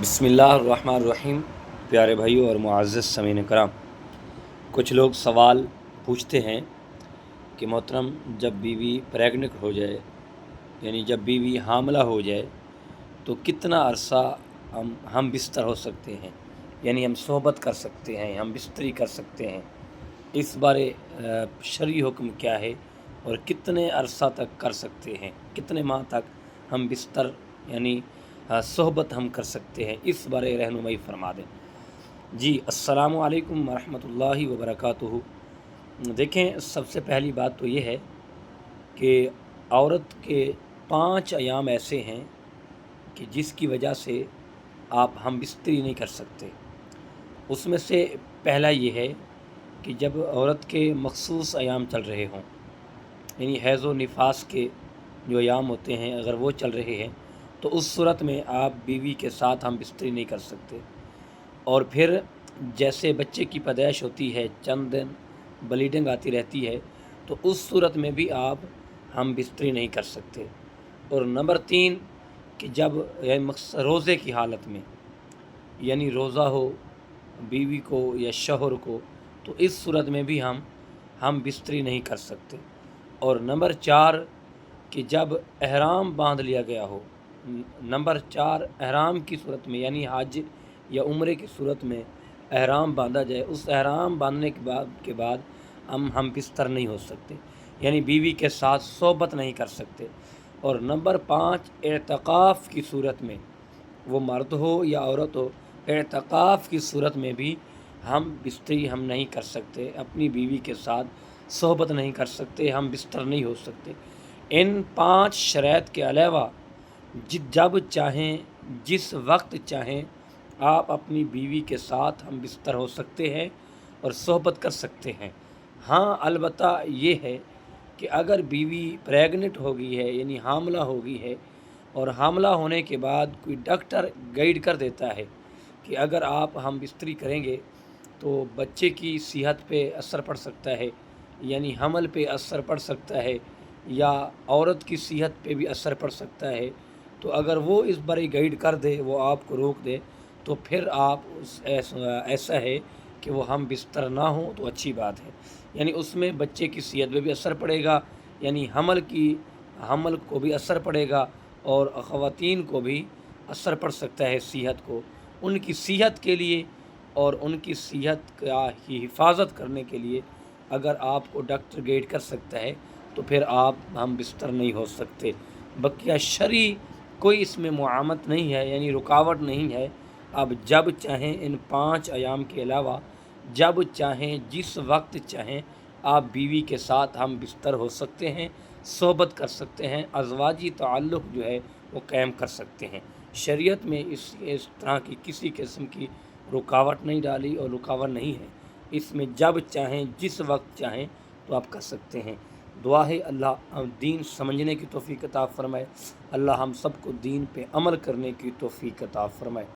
بسم اللہ الرحمن الرحیم۔ پیارے بھائیوں اور معزز سامعین کرام، کچھ لوگ سوال پوچھتے ہیں کہ محترم، جب بیوی پریگننٹ ہو جائے، یعنی جب بیوی حاملہ ہو جائے تو کتنا عرصہ ہم بستر ہو سکتے ہیں، یعنی ہم صحبت کر سکتے ہیں، ہم بستری کر سکتے ہیں، اس بارے شرعی حکم کیا ہے اور کتنے عرصہ تک کر سکتے ہیں، کتنے ماہ تک ہم بستر یعنی صحبت ہم کر سکتے ہیں، اس بارے رہنمائی فرما دیں۔ جی، السلام علیکم ورحمۃ اللہ وبرکاتہ۔ دیکھیں، سب سے پہلی بات تو یہ ہے کہ عورت کے 5 ایام ایسے ہیں کہ جس کی وجہ سے آپ ہم بستری نہیں کر سکتے۔ اس میں سے پہلا یہ ہے کہ جب عورت کے مخصوص ایام چل رہے ہوں، یعنی حیض و نفاس کے جو ایام ہوتے ہیں، اگر وہ چل رہے ہیں تو اس صورت میں آپ بیوی کے ساتھ ہم بستری نہیں کر سکتے۔ اور پھر جیسے بچے کی پیدائش ہوتی ہے، چند دن بلیڈنگ آتی رہتی ہے، تو اس صورت میں بھی آپ ہم بستری نہیں کر سکتے۔ اور نمبر 3 کہ جب روزے کی حالت میں، یعنی روزہ ہو بیوی کو یا شوہر کو، تو اس صورت میں بھی ہم بستری نہیں کر سکتے۔ اور نمبر 4 کہ جب احرام باندھ لیا گیا ہو، نمبر 4 احرام کی صورت میں، یعنی حج یا عمرے کی صورت میں احرام باندھا جائے، اس احرام باندھنے کے بعد ہم بستر نہیں ہو سکتے، یعنی بیوی کے ساتھ صحبت نہیں کر سکتے۔ اور نمبر 5 اعتکاف کی صورت میں، وہ مرد ہو یا عورت ہو، اعتکاف کی صورت میں بھی ہم بستری ہم نہیں کر سکتے، اپنی بیوی کے ساتھ صحبت نہیں کر سکتے، ہم بستر نہیں ہو سکتے۔ ان 5 شرائط کے علاوہ جب چاہیں، جس وقت چاہیں، آپ اپنی بیوی کے ساتھ ہم بستر ہو سکتے ہیں اور صحبت کر سکتے ہیں۔ ہاں، البتہ یہ ہے کہ اگر بیوی پریگننٹ ہو گئی ہے، یعنی حاملہ ہو گئی ہے، اور حاملہ ہونے کے بعد کوئی ڈاکٹر گائیڈ کر دیتا ہے کہ اگر آپ ہم بستری کریں گے تو بچے کی صحت پہ اثر پڑ سکتا ہے، یعنی حمل پہ اثر پڑ سکتا ہے، یا عورت کی صحت پہ بھی اثر پڑ سکتا ہے، تو اگر وہ اس بارے گائیڈ کر دے، وہ آپ کو روک دے، تو پھر آپ ایسا ہے کہ وہ ہم بستر نہ ہوں تو اچھی بات ہے، یعنی اس میں بچے کی صحت پہ بھی اثر پڑے گا، یعنی حمل کو بھی اثر پڑے گا، اور خواتین کو بھی اثر پڑ سکتا ہے صحت کو، ان کی صحت کے لیے اور ان کی صحت کا ہی حفاظت کرنے کے لیے اگر آپ کو ڈاکٹر گائیڈ کر سکتا ہے تو پھر آپ ہم بستر نہیں ہو سکتے۔ بقیہ شرعی کوئی اس میں معامت نہیں ہے، یعنی رکاوٹ نہیں ہے۔ آپ جب چاہیں، ان 5 ایام کے علاوہ جب چاہیں، جس وقت چاہیں، آپ بیوی کے ساتھ ہم بستر ہو سکتے ہیں، صحبت کر سکتے ہیں، ازواجی تعلق جو ہے وہ قائم کر سکتے ہیں۔ شریعت میں اس طرح کی کسی قسم کی رکاوٹ نہیں ڈالی اور رکاوٹ نہیں ہے، اس میں جب چاہیں، جس وقت چاہیں تو آپ کر سکتے ہیں۔ دعا ہے اللہ دین سمجھنے کی توفیق عطا فرمائے، اللہ ہم سب کو دین پہ عمل کرنے کی توفیق عطا فرمائے۔